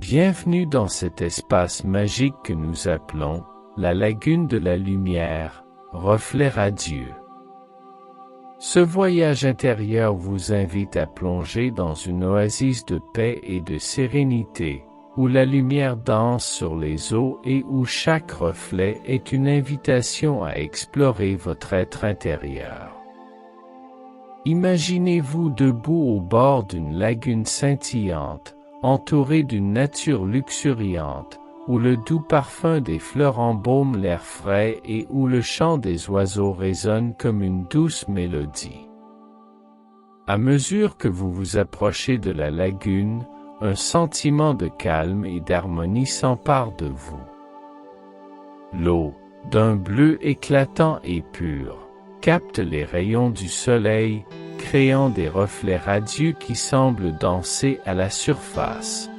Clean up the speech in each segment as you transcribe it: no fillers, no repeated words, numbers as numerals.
Bienvenue dans cet espace magique que nous appelons la lagune de la lumière, reflet radieux. Ce voyage intérieur vous invite à plonger dans une oasis de paix et de sérénité, où la lumière danse sur les eaux et où chaque reflet est une invitation à explorer votre être intérieur. Imaginez-vous debout au bord d'une lagune scintillante, entouré d'une nature luxuriante, où le doux parfum des fleurs embaume l'air frais et où le chant des oiseaux résonne comme une douce mélodie. À mesure que vous vous approchez de la lagune, un sentiment de calme et d'harmonie s'empare de vous. L'eau, d'un bleu éclatant et pur, capte les rayons du soleil, créant des reflets radieux qui semblent danser à la surface.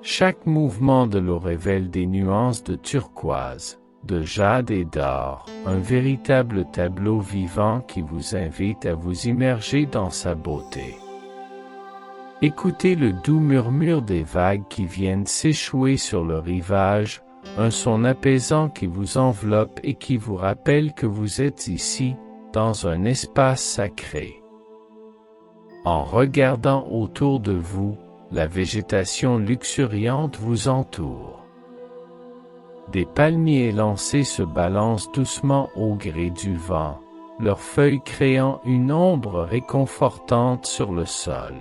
Chaque mouvement de l'eau révèle des nuances de turquoise, de jade et d'or, un véritable tableau vivant qui vous invite à vous immerger dans sa beauté. Écoutez le doux murmure des vagues qui viennent s'échouer sur le rivage, un son apaisant qui vous enveloppe et qui vous rappelle que vous êtes ici, dans un espace sacré. En regardant autour de vous, la végétation luxuriante vous entoure. Des palmiers élancés se balancent doucement au gré du vent, leurs feuilles créant une ombre réconfortante sur le sol.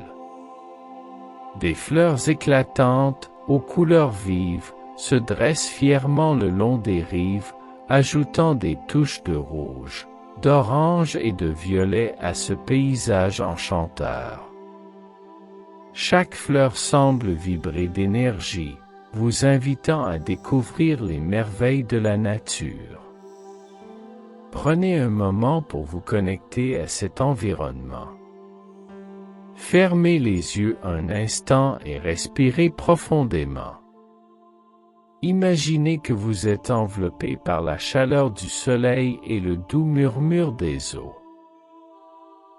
Des fleurs éclatantes, aux couleurs vives, se dressent fièrement le long des rives, ajoutant des touches de rouge, d'orange et de violet à ce paysage enchanteur. Chaque fleur semble vibrer d'énergie, vous invitant à découvrir les merveilles de la nature. Prenez un moment pour vous connecter à cet environnement. Fermez les yeux un instant et respirez profondément. Imaginez que vous êtes enveloppé par la chaleur du soleil et le doux murmure des eaux.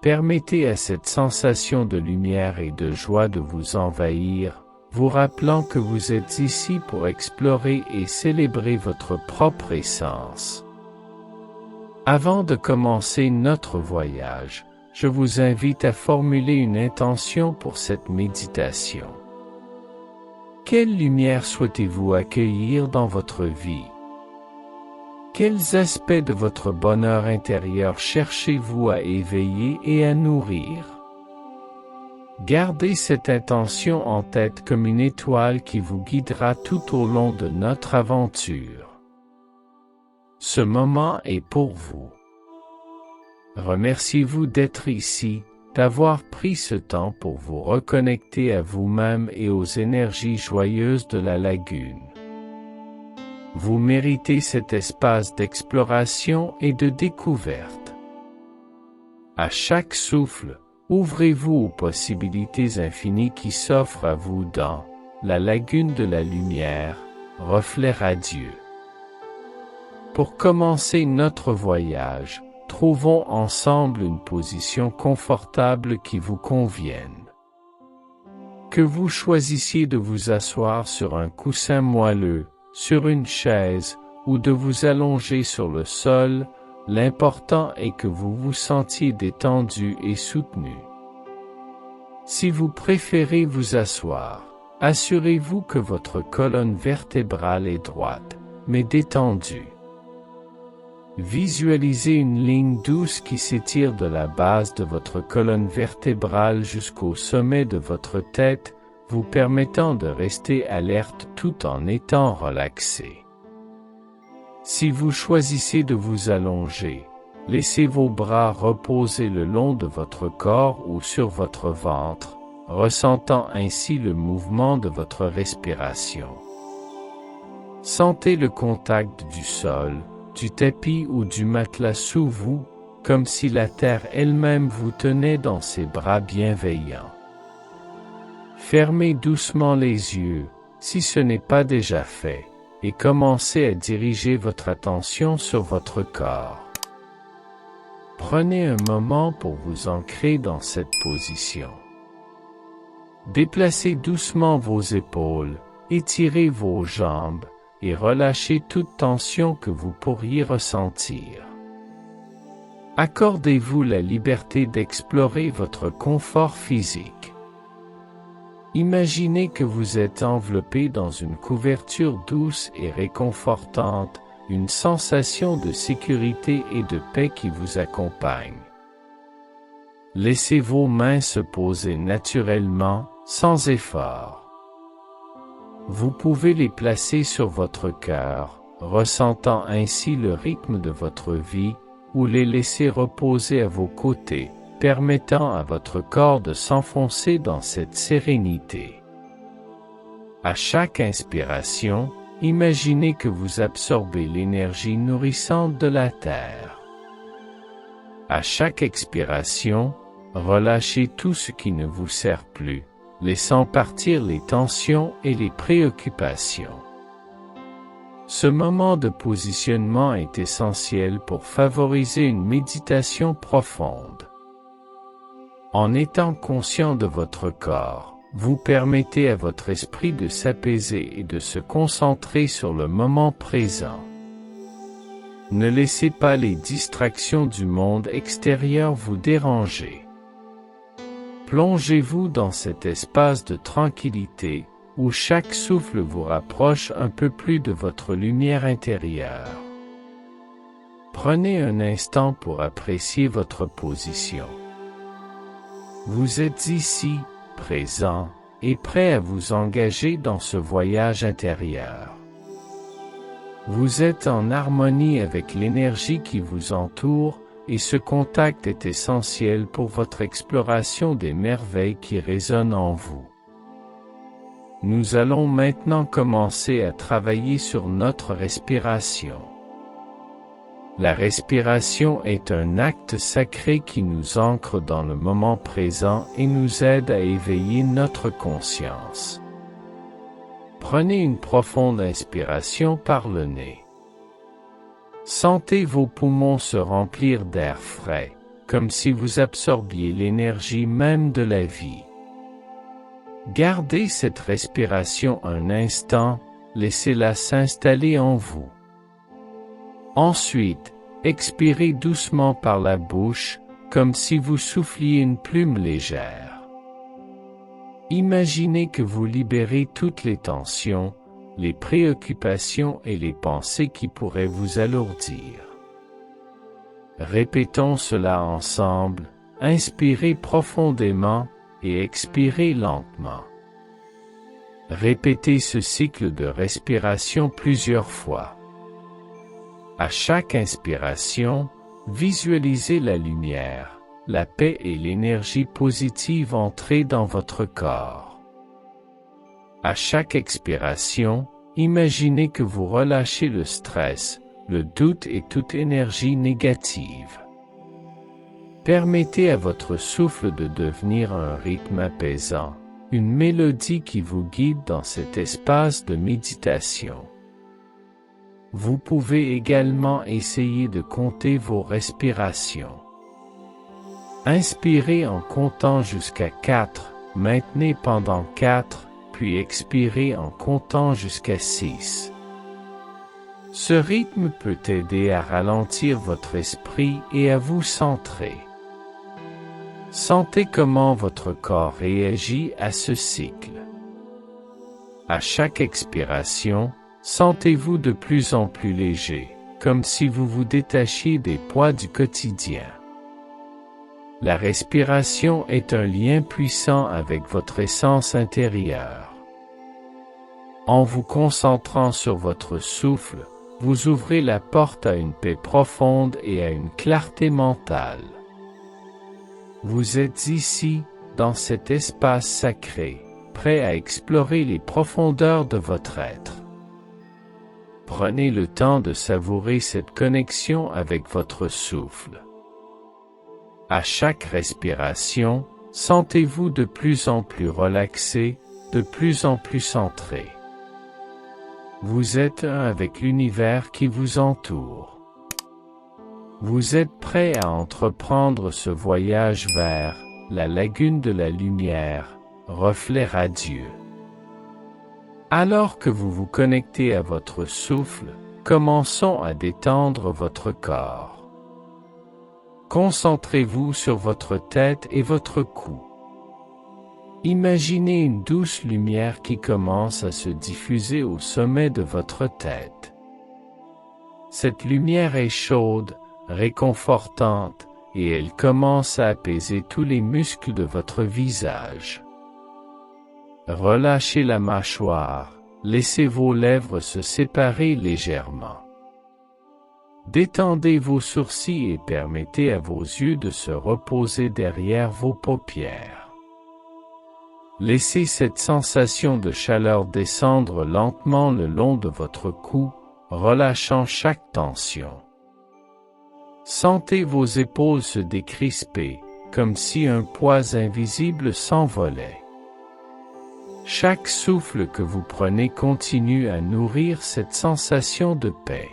Permettez à cette sensation de lumière et de joie de vous envahir, vous rappelant que vous êtes ici pour explorer et célébrer votre propre essence. Avant de commencer notre voyage, je vous invite à formuler une intention pour cette méditation. Quelle lumière souhaitez-vous accueillir dans votre vie? Quels aspects de votre bonheur intérieur cherchez-vous à éveiller et à nourrir? Gardez cette intention en tête comme une étoile qui vous guidera tout au long de notre aventure. Ce moment est pour vous. Remerciez-vous d'être ici, d'avoir pris ce temps pour vous reconnecter à vous-même et aux énergies joyeuses de la lagune. Vous méritez cet espace d'exploration et de découverte. À chaque souffle, ouvrez-vous aux possibilités infinies qui s'offrent à vous dans la lagune de la lumière, reflet radieux. Pour commencer notre voyage, trouvons ensemble une position confortable qui vous convienne. Que vous choisissiez de vous asseoir sur un coussin moelleux, sur une chaise, ou de vous allonger sur le sol, l'important est que vous vous sentiez détendu et soutenu. Si vous préférez vous asseoir, assurez-vous que votre colonne vertébrale est droite, mais détendue. Visualisez une ligne douce qui s'étire de la base de votre colonne vertébrale jusqu'au sommet de votre tête, vous permettant de rester alerte tout en étant relaxé. Si vous choisissez de vous allonger, laissez vos bras reposer le long de votre corps ou sur votre ventre, ressentant ainsi le mouvement de votre respiration. Sentez le contact du sol, du tapis ou du matelas sous vous, comme si la terre elle-même vous tenait dans ses bras bienveillants. Fermez doucement les yeux, si ce n'est pas déjà fait, et commencez à diriger votre attention sur votre corps. Prenez un moment pour vous ancrer dans cette position. Déplacez doucement vos épaules, étirez vos jambes, et relâchez toute tension que vous pourriez ressentir. Accordez-vous la liberté d'explorer votre confort physique. Imaginez que vous êtes enveloppé dans une couverture douce et réconfortante, une sensation de sécurité et de paix qui vous accompagne. Laissez vos mains se poser naturellement, sans effort. Vous pouvez les placer sur votre cœur, ressentant ainsi le rythme de votre vie, ou les laisser reposer à vos côtés, permettant à votre corps de s'enfoncer dans cette sérénité. À chaque inspiration, imaginez que vous absorbez l'énergie nourrissante de la Terre. À chaque expiration, relâchez tout ce qui ne vous sert plus, laissant partir les tensions et les préoccupations. Ce moment de positionnement est essentiel pour favoriser une méditation profonde. En étant conscient de votre corps, vous permettez à votre esprit de s'apaiser et de se concentrer sur le moment présent. Ne laissez pas les distractions du monde extérieur vous déranger. Plongez-vous dans cet espace de tranquillité, où chaque souffle vous rapproche un peu plus de votre lumière intérieure. Prenez un instant pour apprécier votre position. Vous êtes ici, présent, et prêt à vous engager dans ce voyage intérieur. Vous êtes en harmonie avec l'énergie qui vous entoure, et ce contact est essentiel pour votre exploration des merveilles qui résonnent en vous. Nous allons maintenant commencer à travailler sur notre respiration. La respiration est un acte sacré qui nous ancre dans le moment présent et nous aide à éveiller notre conscience. Prenez une profonde inspiration par le nez. Sentez vos poumons se remplir d'air frais, comme si vous absorbiez l'énergie même de la vie. Gardez cette respiration un instant, laissez-la s'installer en vous. Ensuite, expirez doucement par la bouche, comme si vous souffliez une plume légère. Imaginez que vous libérez toutes les tensions, les préoccupations et les pensées qui pourraient vous alourdir. Répétons cela ensemble, inspirez profondément et expirez lentement. Répétez ce cycle de respiration plusieurs fois. À chaque inspiration, visualisez la lumière, la paix et l'énergie positive entrer dans votre corps. À chaque expiration, imaginez que vous relâchez le stress, le doute et toute énergie négative. Permettez à votre souffle de devenir un rythme apaisant, une mélodie qui vous guide dans cet espace de méditation. Vous pouvez également essayer de compter vos respirations. Inspirez en comptant jusqu'à 4, maintenez pendant 4, puis expirez en comptant jusqu'à 6. Ce rythme peut aider à ralentir votre esprit et à vous centrer. Sentez comment votre corps réagit à ce cycle. À chaque expiration, sentez-vous de plus en plus léger, comme si vous vous détachiez des poids du quotidien. La respiration est un lien puissant avec votre essence intérieure. En vous concentrant sur votre souffle, vous ouvrez la porte à une paix profonde et à une clarté mentale. Vous êtes ici, dans cet espace sacré, prêt à explorer les profondeurs de votre être. Prenez le temps de savourer cette connexion avec votre souffle. À chaque respiration, sentez-vous de plus en plus relaxé, de plus en plus centré. Vous êtes un avec l'univers qui vous entoure. Vous êtes prêt à entreprendre ce voyage vers la lagune de la lumière, reflet radieux. Alors que vous vous connectez à votre souffle, commençons à détendre votre corps. Concentrez-vous sur votre tête et votre cou. Imaginez une douce lumière qui commence à se diffuser au sommet de votre tête. Cette lumière est chaude, réconfortante, et elle commence à apaiser tous les muscles de votre visage. Relâchez la mâchoire, laissez vos lèvres se séparer légèrement. Détendez vos sourcils et permettez à vos yeux de se reposer derrière vos paupières. Laissez cette sensation de chaleur descendre lentement le long de votre cou, relâchant chaque tension. Sentez vos épaules se décrisper, comme si un poids invisible s'envolait. Chaque souffle que vous prenez continue à nourrir cette sensation de paix.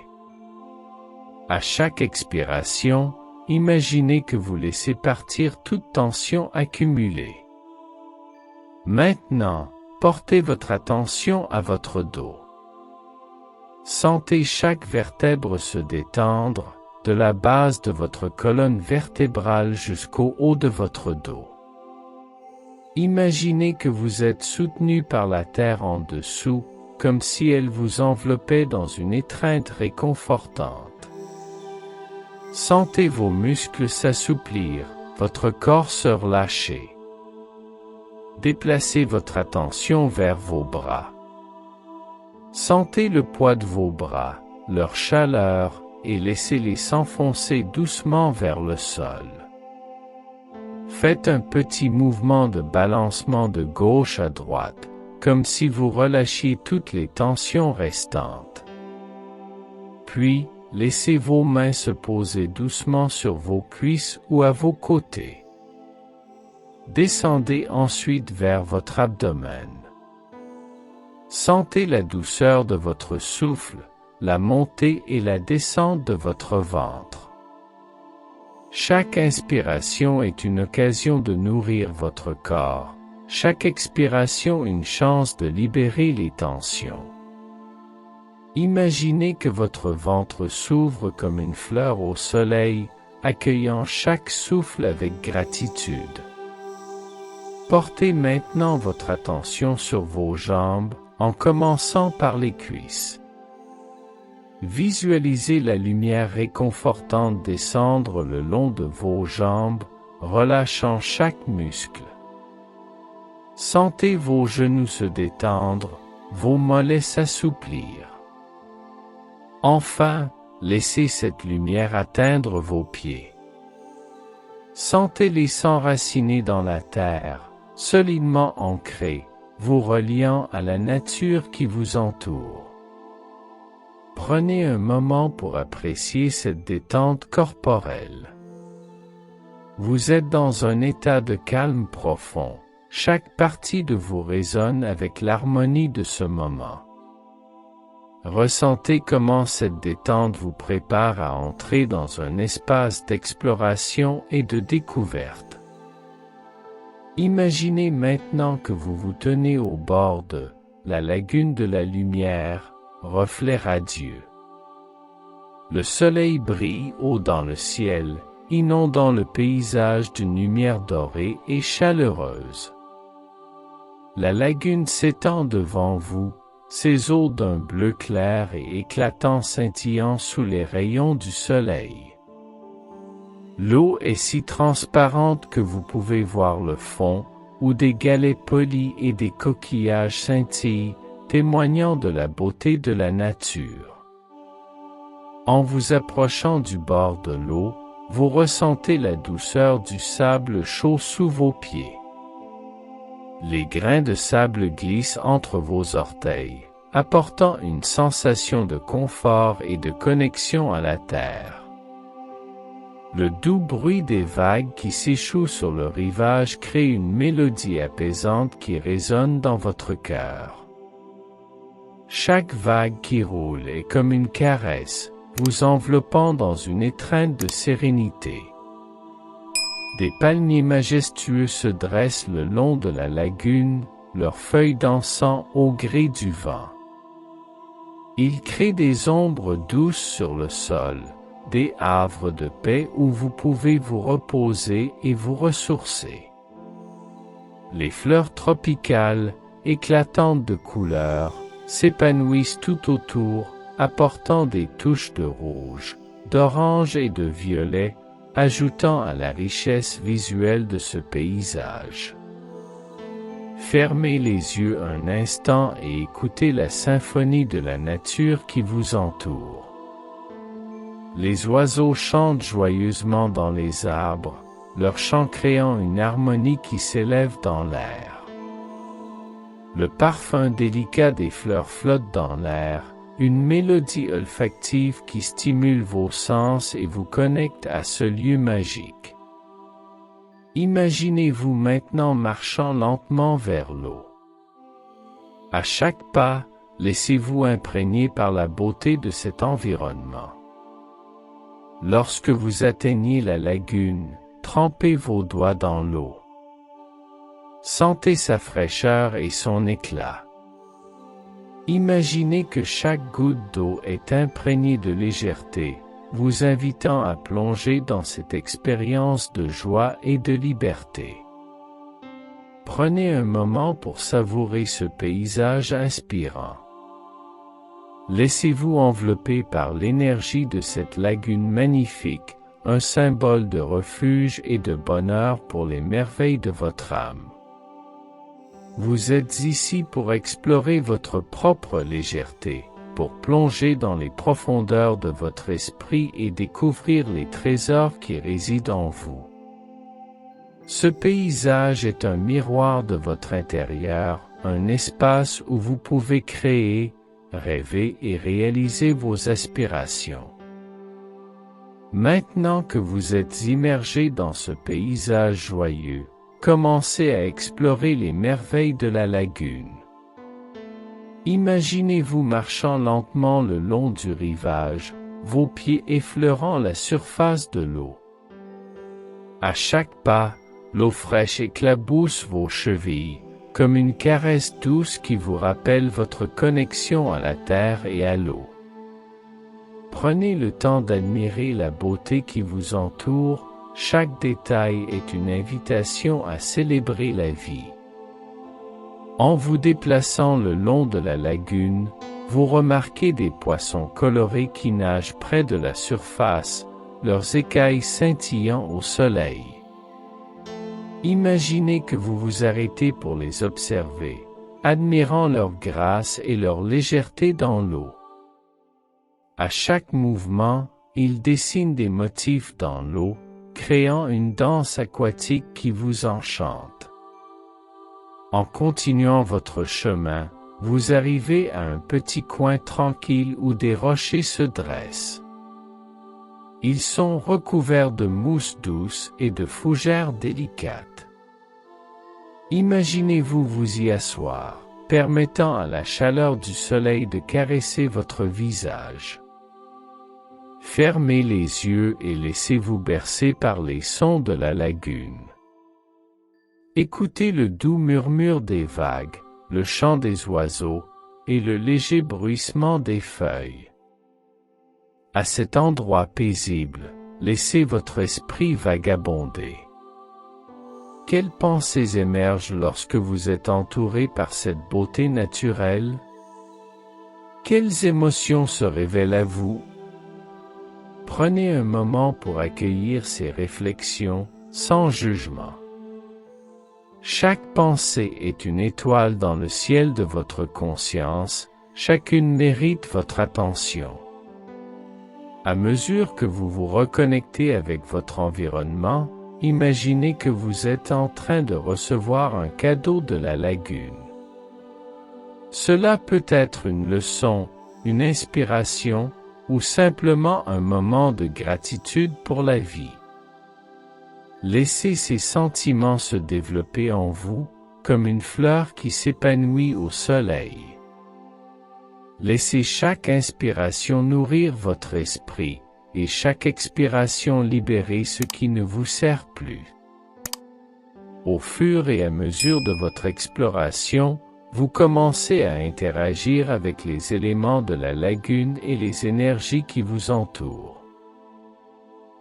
À chaque expiration, imaginez que vous laissez partir toute tension accumulée. Maintenant, portez votre attention à votre dos. Sentez chaque vertèbre se détendre, de la base de votre colonne vertébrale jusqu'au haut de votre dos. Imaginez que vous êtes soutenu par la terre en dessous, comme si elle vous enveloppait dans une étreinte réconfortante. Sentez vos muscles s'assouplir, votre corps se relâcher. Déplacez votre attention vers vos bras. Sentez le poids de vos bras, leur chaleur, et laissez-les s'enfoncer doucement vers le sol. Faites un petit mouvement de balancement de gauche à droite, comme si vous relâchiez toutes les tensions restantes. Puis, laissez vos mains se poser doucement sur vos cuisses ou à vos côtés. Descendez ensuite vers votre abdomen. Sentez la douceur de votre souffle, la montée et la descente de votre ventre. Chaque inspiration est une occasion de nourrir votre corps, chaque expiration une chance de libérer les tensions. Imaginez que votre ventre s'ouvre comme une fleur au soleil, accueillant chaque souffle avec gratitude. Portez maintenant votre attention sur vos jambes, en commençant par les cuisses. Visualisez la lumière réconfortante descendre le long de vos jambes, relâchant chaque muscle. Sentez vos genoux se détendre, vos mollets s'assouplir. Enfin, laissez cette lumière atteindre vos pieds. Sentez-les s'enraciner dans la terre, solidement ancrés, vous reliant à la nature qui vous entoure. Prenez un moment pour apprécier cette détente corporelle. Vous êtes dans un état de calme profond, chaque partie de vous résonne avec l'harmonie de ce moment. Ressentez comment cette détente vous prépare à entrer dans un espace d'exploration et de découverte. Imaginez maintenant que vous vous tenez au bord de la lagune de la lumière, reflet radieux. Le soleil brille haut dans le ciel, inondant le paysage d'une lumière dorée et chaleureuse. La lagune s'étend devant vous, ses eaux d'un bleu clair et éclatant scintillant sous les rayons du soleil. L'eau est si transparente que vous pouvez voir le fond, où des galets polis et des coquillages scintillent, témoignant de la beauté de la nature. En vous approchant du bord de l'eau, vous ressentez la douceur du sable chaud sous vos pieds. Les grains de sable glissent entre vos orteils, apportant une sensation de confort et de connexion à la terre. Le doux bruit des vagues qui s'échouent sur le rivage crée une mélodie apaisante qui résonne dans votre cœur. Chaque vague qui roule est comme une caresse, vous enveloppant dans une étreinte de sérénité. Des palmiers majestueux se dressent le long de la lagune, leurs feuilles dansant au gré du vent. Ils créent des ombres douces sur le sol, des havres de paix où vous pouvez vous reposer et vous ressourcer. Les fleurs tropicales, éclatantes de couleurs, s'épanouissent tout autour, apportant des touches de rouge, d'orange et de violet, ajoutant à la richesse visuelle de ce paysage. Fermez les yeux un instant et écoutez la symphonie de la nature qui vous entoure. Les oiseaux chantent joyeusement dans les arbres, leur chant créant une harmonie qui s'élève dans l'air. Le parfum délicat des fleurs flotte dans l'air, une mélodie olfactive qui stimule vos sens et vous connecte à ce lieu magique. Imaginez-vous maintenant marchant lentement vers l'eau. À chaque pas, laissez-vous imprégner par la beauté de cet environnement. Lorsque vous atteignez la lagune, trempez vos doigts dans l'eau. Sentez sa fraîcheur et son éclat. Imaginez que chaque goutte d'eau est imprégnée de légèreté, vous invitant à plonger dans cette expérience de joie et de liberté. Prenez un moment pour savourer ce paysage inspirant. Laissez-vous envelopper par l'énergie de cette lagune magnifique, un symbole de refuge et de bonheur pour les merveilles de votre âme. Vous êtes ici pour explorer votre propre légèreté, pour plonger dans les profondeurs de votre esprit et découvrir les trésors qui résident en vous. Ce paysage est un miroir de votre intérieur, un espace où vous pouvez créer, rêver et réaliser vos aspirations. Maintenant que vous êtes immergé dans ce paysage joyeux, commencez à explorer les merveilles de la lagune. Imaginez-vous marchant lentement le long du rivage, vos pieds effleurant la surface de l'eau. À chaque pas, l'eau fraîche éclabousse vos chevilles, comme une caresse douce qui vous rappelle votre connexion à la terre et à l'eau. Prenez le temps d'admirer la beauté qui vous entoure, chaque détail est une invitation à célébrer la vie. En vous déplaçant le long de la lagune, vous remarquez des poissons colorés qui nagent près de la surface, leurs écailles scintillant au soleil. Imaginez que vous vous arrêtez pour les observer, admirant leur grâce et leur légèreté dans l'eau. À chaque mouvement, ils dessinent des motifs dans l'eau, créant une danse aquatique qui vous enchante. En continuant votre chemin, vous arrivez à un petit coin tranquille où des rochers se dressent. Ils sont recouverts de mousse douce et de fougères délicates. Imaginez-vous vous y asseoir, permettant à la chaleur du soleil de caresser votre visage. Fermez les yeux et laissez-vous bercer par les sons de la lagune. Écoutez le doux murmure des vagues, le chant des oiseaux, et le léger bruissement des feuilles. À cet endroit paisible, laissez votre esprit vagabonder. Quelles pensées émergent lorsque vous êtes entouré par cette beauté naturelle? Quelles émotions se révèlent à vous? Prenez un moment pour accueillir ces réflexions, sans jugement. Chaque pensée est une étoile dans le ciel de votre conscience, chacune mérite votre attention. À mesure que vous vous reconnectez avec votre environnement, imaginez que vous êtes en train de recevoir un cadeau de la lagune. Cela peut être une leçon, une inspiration, ou simplement un moment de gratitude pour la vie. Laissez ces sentiments se développer en vous, comme une fleur qui s'épanouit au soleil. Laissez chaque inspiration nourrir votre esprit, et chaque expiration libérer ce qui ne vous sert plus. Au fur et à mesure de votre exploration, vous commencez à interagir avec les éléments de la lagune et les énergies qui vous entourent.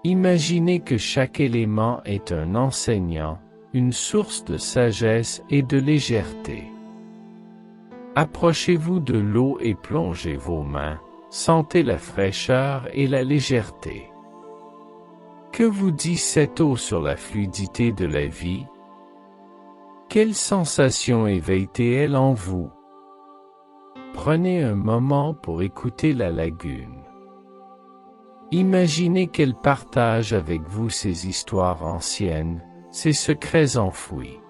Imaginez que chaque élément est un enseignant, une source de sagesse et de légèreté. Approchez-vous de l'eau et plongez vos mains, sentez la fraîcheur et la légèreté. Que vous dit cette eau sur la fluidité de la vie? Quelle sensation éveille-t-elle en vous? Prenez un moment pour écouter la lagune. Imaginez qu'elle partage avec vous ses histoires anciennes, ses secrets enfouis.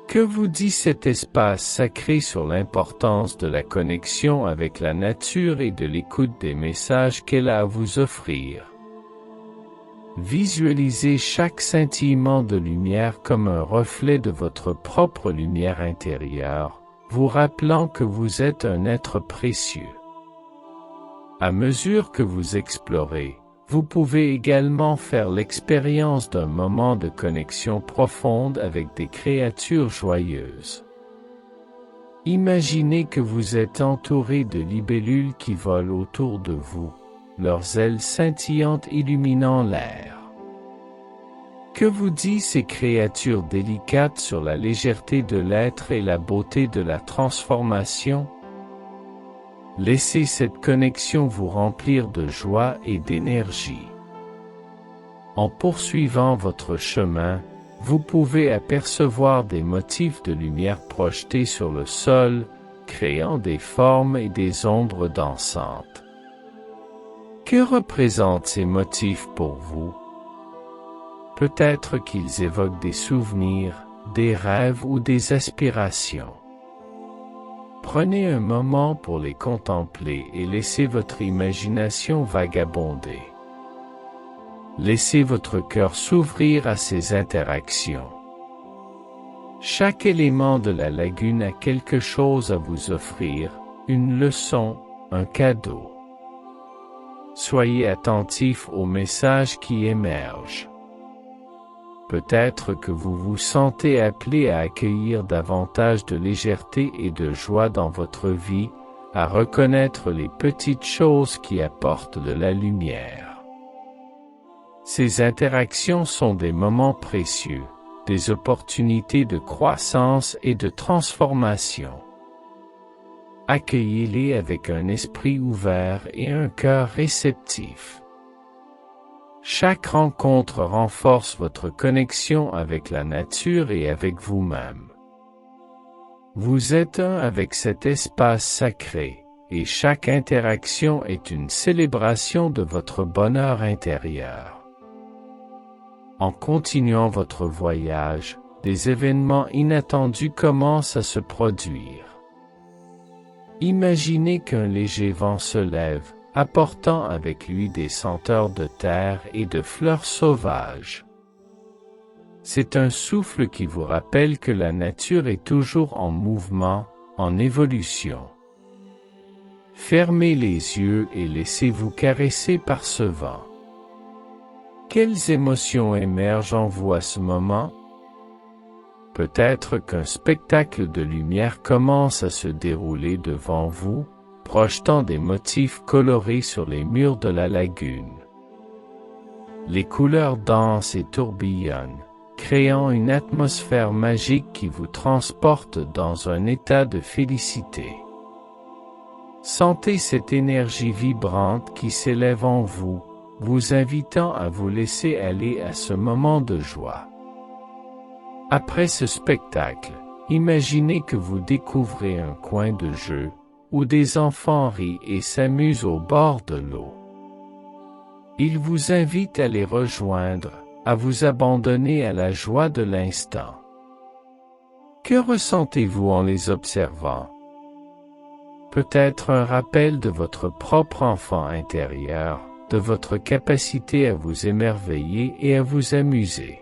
Que vous dit cet espace sacré sur l'importance de la connexion avec la nature et de l'écoute des messages qu'elle a à vous offrir? Visualisez chaque scintillement de lumière comme un reflet de votre propre lumière intérieure, vous rappelant que vous êtes un être précieux. À mesure que vous explorez, vous pouvez également faire l'expérience d'un moment de connexion profonde avec des créatures joyeuses. Imaginez que vous êtes entouré de libellules qui volent autour de vous, leurs ailes scintillantes illuminant l'air. Que vous disent ces créatures délicates sur la légèreté de l'être et la beauté de la transformation? Laissez cette connexion vous remplir de joie et d'énergie. En poursuivant votre chemin, vous pouvez apercevoir des motifs de lumière projetés sur le sol, créant des formes et des ombres dansantes. Que représentent ces motifs pour vous? Peut-être qu'ils évoquent des souvenirs, des rêves ou des aspirations. Prenez un moment pour les contempler et laissez votre imagination vagabonder. Laissez votre cœur s'ouvrir à ces interactions. Chaque élément de la lagune a quelque chose à vous offrir, une leçon, un cadeau. Soyez attentifs aux messages qui émergent. Peut-être que vous vous sentez appelé à accueillir davantage de légèreté et de joie dans votre vie, à reconnaître les petites choses qui apportent de la lumière. Ces interactions sont des moments précieux, des opportunités de croissance et de transformation. Accueillez-les avec un esprit ouvert et un cœur réceptif. Chaque rencontre renforce votre connexion avec la nature et avec vous-même. Vous êtes un avec cet espace sacré, et chaque interaction est une célébration de votre bonheur intérieur. En continuant votre voyage, des événements inattendus commencent à se produire. Imaginez qu'un léger vent se lève, apportant avec lui des senteurs de terre et de fleurs sauvages. C'est un souffle qui vous rappelle que la nature est toujours en mouvement, en évolution. Fermez les yeux et laissez-vous caresser par ce vent. Quelles émotions émergent en vous à ce moment? Peut-être qu'un spectacle de lumière commence à se dérouler devant vous, projetant des motifs colorés sur les murs de la lagune. Les couleurs dansent et tourbillonnent, créant une atmosphère magique qui vous transporte dans un état de félicité. Sentez cette énergie vibrante qui s'élève en vous, vous invitant à vous laisser aller à ce moment de joie. Après ce spectacle, imaginez que vous découvrez un coin de jeu, où des enfants rient et s'amusent au bord de l'eau. Ils vous invitent à les rejoindre, à vous abandonner à la joie de l'instant. Que ressentez-vous en les observant? Peut-être un rappel de votre propre enfant intérieur, de votre capacité à vous émerveiller et à vous amuser.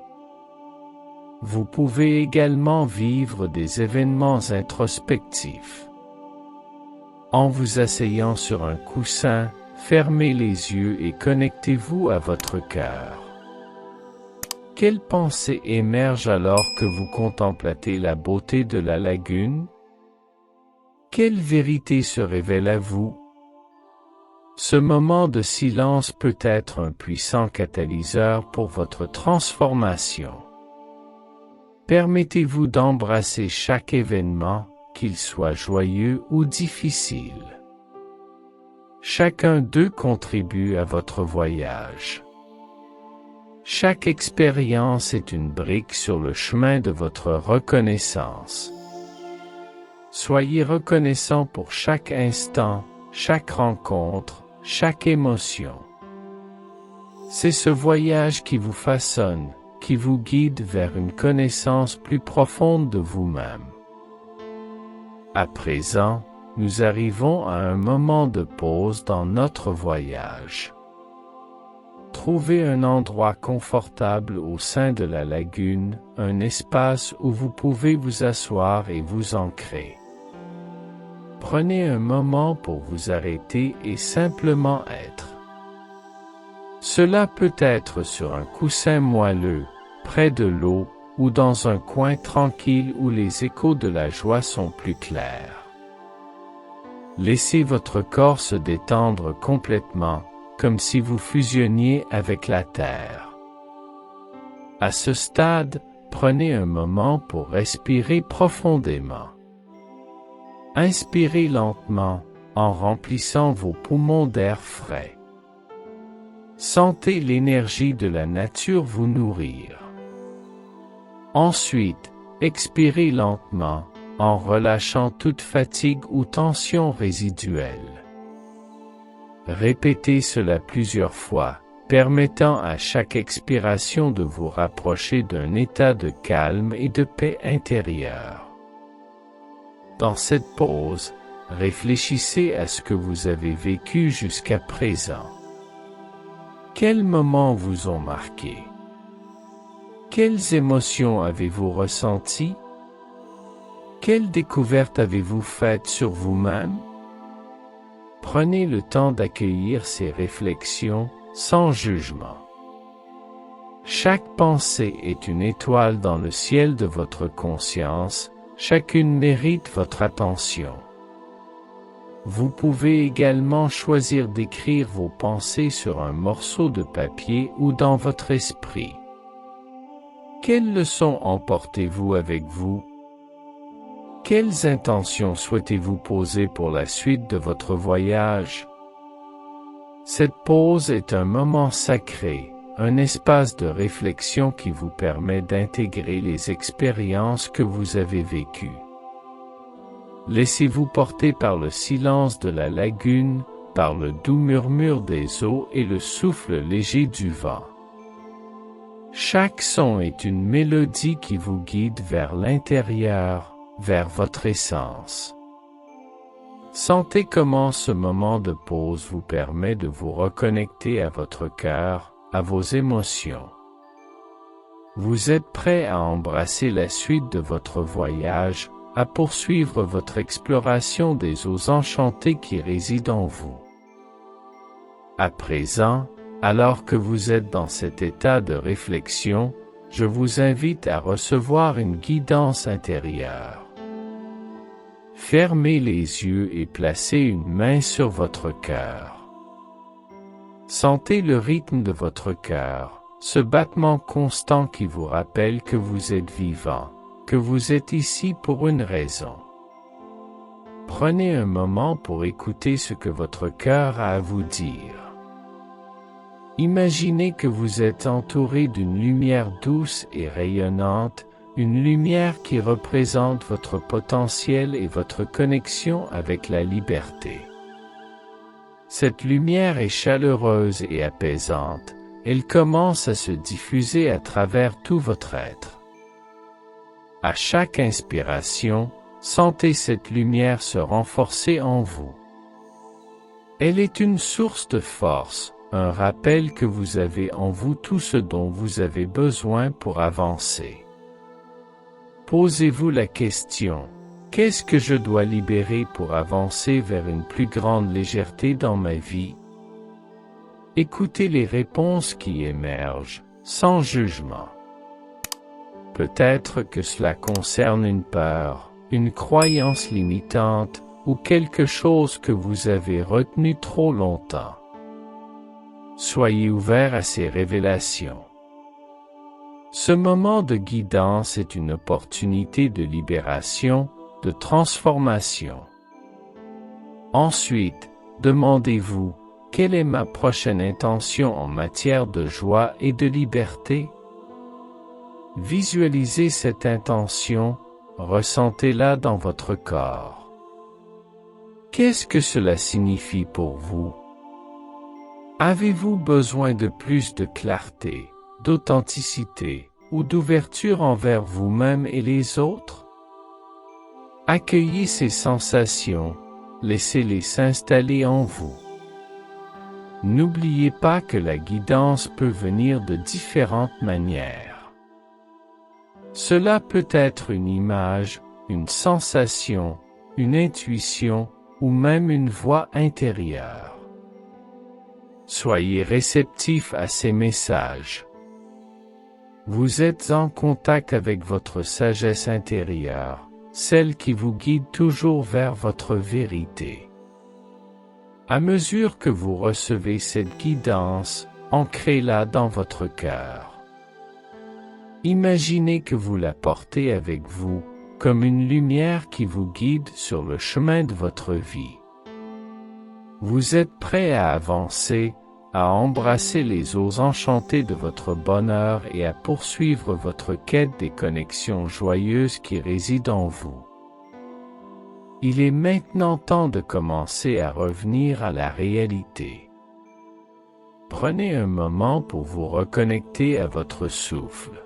Vous pouvez également vivre des événements introspectifs. En vous asseyant sur un coussin, fermez les yeux et connectez-vous à votre cœur. Quelle pensée émerge alors que vous contemplez la beauté de la lagune? Quelle vérité se révèle à vous? Ce moment de silence peut être un puissant catalyseur pour votre transformation. Permettez-vous d'embrasser chaque événement, qu'il soit joyeux ou difficile. Chacun d'eux contribue à votre voyage. Chaque expérience est une brique sur le chemin de votre reconnaissance. Soyez reconnaissant pour chaque instant, chaque rencontre, chaque émotion. C'est ce voyage qui vous façonne, qui vous guide vers une connaissance plus profonde de vous-même. À présent, nous arrivons à un moment de pause dans notre voyage. Trouvez un endroit confortable au sein de la lagune, un espace où vous pouvez vous asseoir et vous ancrer. Prenez un moment pour vous arrêter et simplement être. Cela peut être sur un coussin moelleux, près de l'eau, ou dans un coin tranquille où les échos de la joie sont plus clairs. Laissez votre corps se détendre complètement, comme si vous fusionniez avec la terre. À ce stade, prenez un moment pour respirer profondément. Inspirez lentement, en remplissant vos poumons d'air frais. Sentez l'énergie de la nature vous nourrir. Ensuite, expirez lentement, en relâchant toute fatigue ou tension résiduelle. Répétez cela plusieurs fois, permettant à chaque expiration de vous rapprocher d'un état de calme et de paix intérieure. Dans cette pause, réfléchissez à ce que vous avez vécu jusqu'à présent. Quels moments vous ont marqué? Quelles émotions avez-vous ressenties? Quelles découvertes avez-vous faites sur vous-même? Prenez le temps d'accueillir ces réflexions, sans jugement. Chaque pensée est une étoile dans le ciel de votre conscience, chacune mérite votre attention. Vous pouvez également choisir d'écrire vos pensées sur un morceau de papier ou dans votre esprit. Quelles leçons emportez-vous avec vous? Quelles intentions souhaitez-vous poser pour la suite de votre voyage? Cette pause est un moment sacré, un espace de réflexion qui vous permet d'intégrer les expériences que vous avez vécues. Laissez-vous porter par le silence de la lagune, par le doux murmure des eaux et le souffle léger du vent. Chaque son est une mélodie qui vous guide vers l'intérieur, vers votre essence. Sentez comment ce moment de pause vous permet de vous reconnecter à votre cœur, à vos émotions. Vous êtes prêt à embrasser la suite de votre voyage, à poursuivre votre exploration des eaux enchantées qui résident en vous. À présent, alors que vous êtes dans cet état de réflexion, je vous invite à recevoir une guidance intérieure. Fermez les yeux et placez une main sur votre cœur. Sentez le rythme de votre cœur, ce battement constant qui vous rappelle que vous êtes vivant, que vous êtes ici pour une raison. Prenez un moment pour écouter ce que votre cœur a à vous dire. Imaginez que vous êtes entouré d'une lumière douce et rayonnante, une lumière qui représente votre potentiel et votre connexion avec la liberté. Cette lumière est chaleureuse et apaisante, elle commence à se diffuser à travers tout votre être. À chaque inspiration, sentez cette lumière se renforcer en vous. Elle est une source de force, un rappel que vous avez en vous tout ce dont vous avez besoin pour avancer. Posez-vous la question, qu'est-ce que je dois libérer pour avancer vers une plus grande légèreté dans ma vie? Écoutez les réponses qui émergent, sans jugement. Peut-être que cela concerne une peur, une croyance limitante, ou quelque chose que vous avez retenu trop longtemps. Soyez ouvert à ces révélations. Ce moment de guidance est une opportunité de libération, de transformation. Ensuite, demandez-vous, quelle est ma prochaine intention en matière de joie et de liberté? Visualisez cette intention, ressentez-la dans votre corps. Qu'est-ce que cela signifie pour vous? Avez-vous besoin de plus de clarté, d'authenticité ou d'ouverture envers vous-même et les autres? Accueillez ces sensations, laissez-les s'installer en vous. N'oubliez pas que la guidance peut venir de différentes manières. Cela peut être une image, une sensation, une intuition ou même une voix intérieure. Soyez réceptif à ces messages. Vous êtes en contact avec votre sagesse intérieure, celle qui vous guide toujours vers votre vérité. À mesure que vous recevez cette guidance, ancrez-la dans votre cœur. Imaginez que vous la portez avec vous, comme une lumière qui vous guide sur le chemin de votre vie. Vous êtes prêt à avancer, à embrasser les eaux enchantées de votre bonheur et à poursuivre votre quête des connexions joyeuses qui résident en vous. Il est maintenant temps de commencer à revenir à la réalité. Prenez un moment pour vous reconnecter à votre souffle.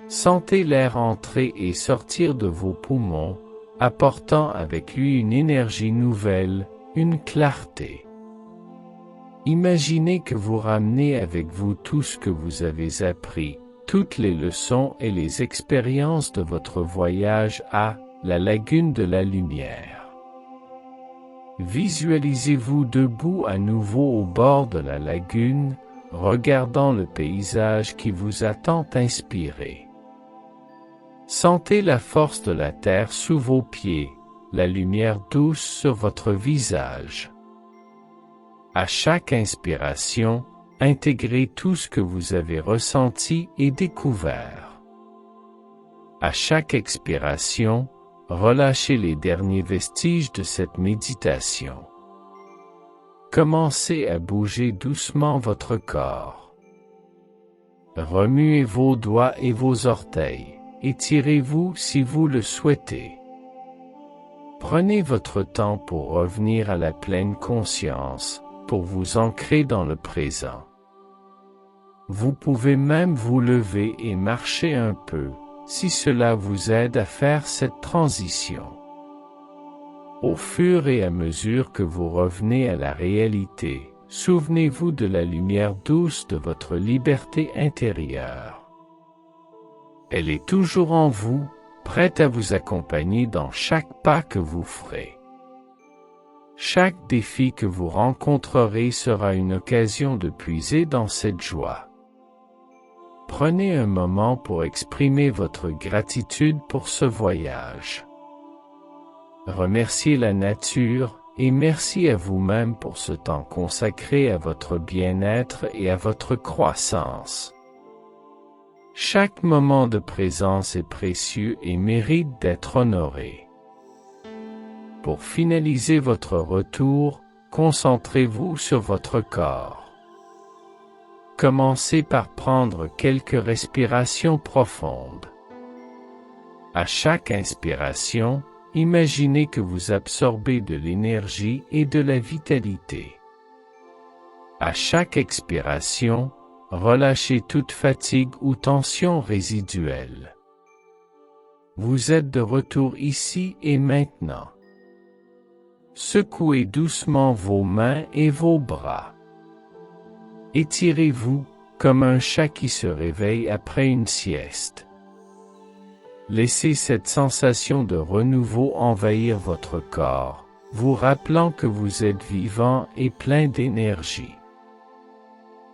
Sentez l'air entrer et sortir de vos poumons, apportant avec lui une énergie nouvelle, une clarté. Imaginez que vous ramenez avec vous tout ce que vous avez appris, toutes les leçons et les expériences de votre voyage à la lagune de la lumière. Visualisez-vous debout à nouveau au bord de la lagune, regardant le paysage qui vous a tant inspiré. Sentez la force de la terre sous vos pieds, la lumière douce sur votre visage. À chaque inspiration, intégrez tout ce que vous avez ressenti et découvert. À chaque expiration, relâchez les derniers vestiges de cette méditation. Commencez à bouger doucement votre corps. Remuez vos doigts et vos orteils, étirez-vous si vous le souhaitez. Prenez votre temps pour revenir à la pleine conscience, pour vous ancrer dans le présent. Vous pouvez même vous lever et marcher un peu, si cela vous aide à faire cette transition. Au fur et à mesure que vous revenez à la réalité, souvenez-vous de la lumière douce de votre liberté intérieure. Elle est toujours en vous, prête à vous accompagner dans chaque pas que vous ferez. Chaque défi que vous rencontrerez sera une occasion de puiser dans cette joie. Prenez un moment pour exprimer votre gratitude pour ce voyage. Remerciez la nature et merci à vous-même pour ce temps consacré à votre bien-être et à votre croissance. Chaque moment de présence est précieux et mérite d'être honoré. Pour finaliser votre retour, concentrez-vous sur votre corps. Commencez par prendre quelques respirations profondes. À chaque inspiration, imaginez que vous absorbez de l'énergie et de la vitalité. À chaque expiration, relâchez toute fatigue ou tension résiduelle. Vous êtes de retour ici et maintenant. Secouez doucement vos mains et vos bras. Étirez-vous, comme un chat qui se réveille après une sieste. Laissez cette sensation de renouveau envahir votre corps, vous rappelant que vous êtes vivant et plein d'énergie.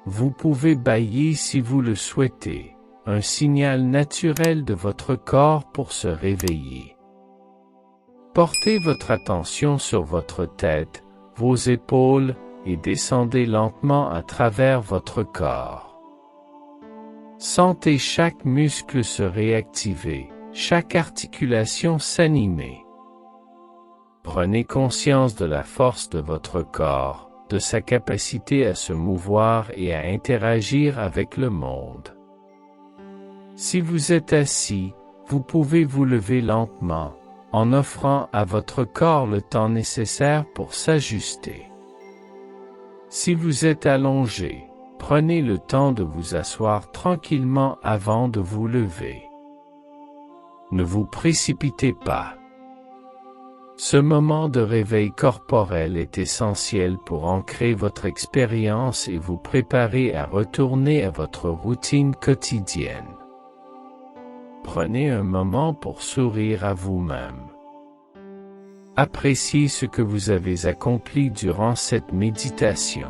Vous pouvez bâiller si vous le souhaitez, un signal naturel de votre corps pour se réveiller. Portez votre attention sur votre tête, vos épaules, et descendez lentement à travers votre corps. Sentez chaque muscle se réactiver, chaque articulation s'animer. Prenez conscience de la force de votre corps, de sa capacité à se mouvoir et à interagir avec le monde. Si vous êtes assis, vous pouvez vous lever lentement, en offrant à votre corps le temps nécessaire pour s'ajuster. Si vous êtes allongé, prenez le temps de vous asseoir tranquillement avant de vous lever. Ne vous précipitez pas. Ce moment de réveil corporel est essentiel pour ancrer votre expérience et vous préparer à retourner à votre routine quotidienne. Prenez un moment pour sourire à vous-même. Appréciez ce que vous avez accompli durant cette méditation.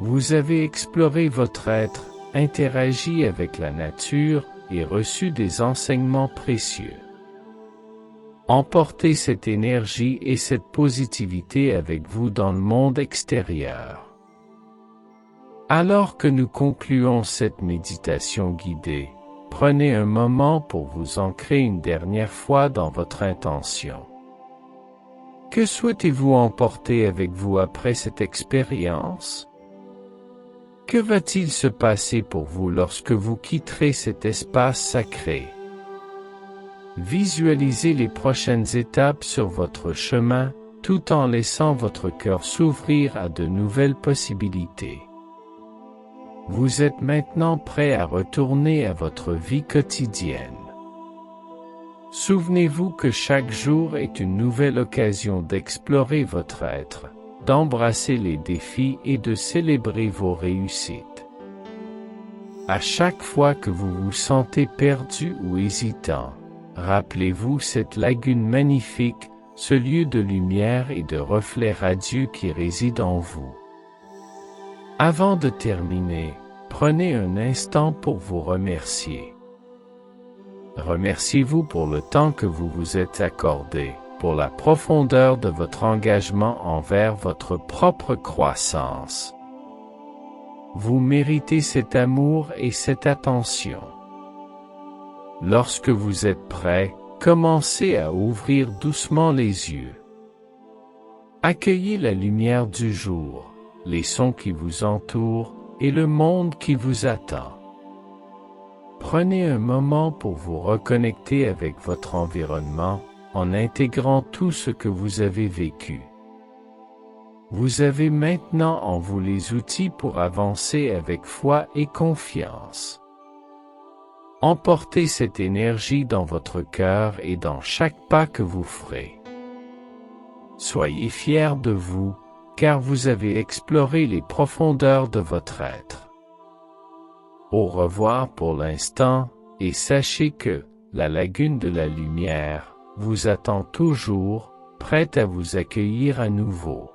Vous avez exploré votre être, interagi avec la nature et reçu des enseignements précieux. Emportez cette énergie et cette positivité avec vous dans le monde extérieur. Alors que nous concluons cette méditation guidée, prenez un moment pour vous ancrer une dernière fois dans votre intention. Que souhaitez-vous emporter avec vous après cette expérience? Que va-t-il se passer pour vous lorsque vous quitterez cet espace sacré? Visualisez les prochaines étapes sur votre chemin, tout en laissant votre cœur s'ouvrir à de nouvelles possibilités. Vous êtes maintenant prêt à retourner à votre vie quotidienne. Souvenez-vous que chaque jour est une nouvelle occasion d'explorer votre être, d'embrasser les défis et de célébrer vos réussites. À chaque fois que vous vous sentez perdu ou hésitant, rappelez-vous cette lagune magnifique, ce lieu de lumière et de reflets radieux qui réside en vous. Avant de terminer, prenez un instant pour vous remercier. Remerciez-vous pour le temps que vous vous êtes accordé, pour la profondeur de votre engagement envers votre propre croissance. Vous méritez cet amour et cette attention. Lorsque vous êtes prêt, commencez à ouvrir doucement les yeux. Accueillez la lumière du jour, les sons qui vous entourent et le monde qui vous attend. Prenez un moment pour vous reconnecter avec votre environnement, en intégrant tout ce que vous avez vécu. Vous avez maintenant en vous les outils pour avancer avec foi et confiance. Emportez cette énergie dans votre cœur et dans chaque pas que vous ferez. Soyez fiers de vous, car vous avez exploré les profondeurs de votre être. Au revoir pour l'instant, et sachez que la lagune de la lumière vous attend toujours, prête à vous accueillir à nouveau.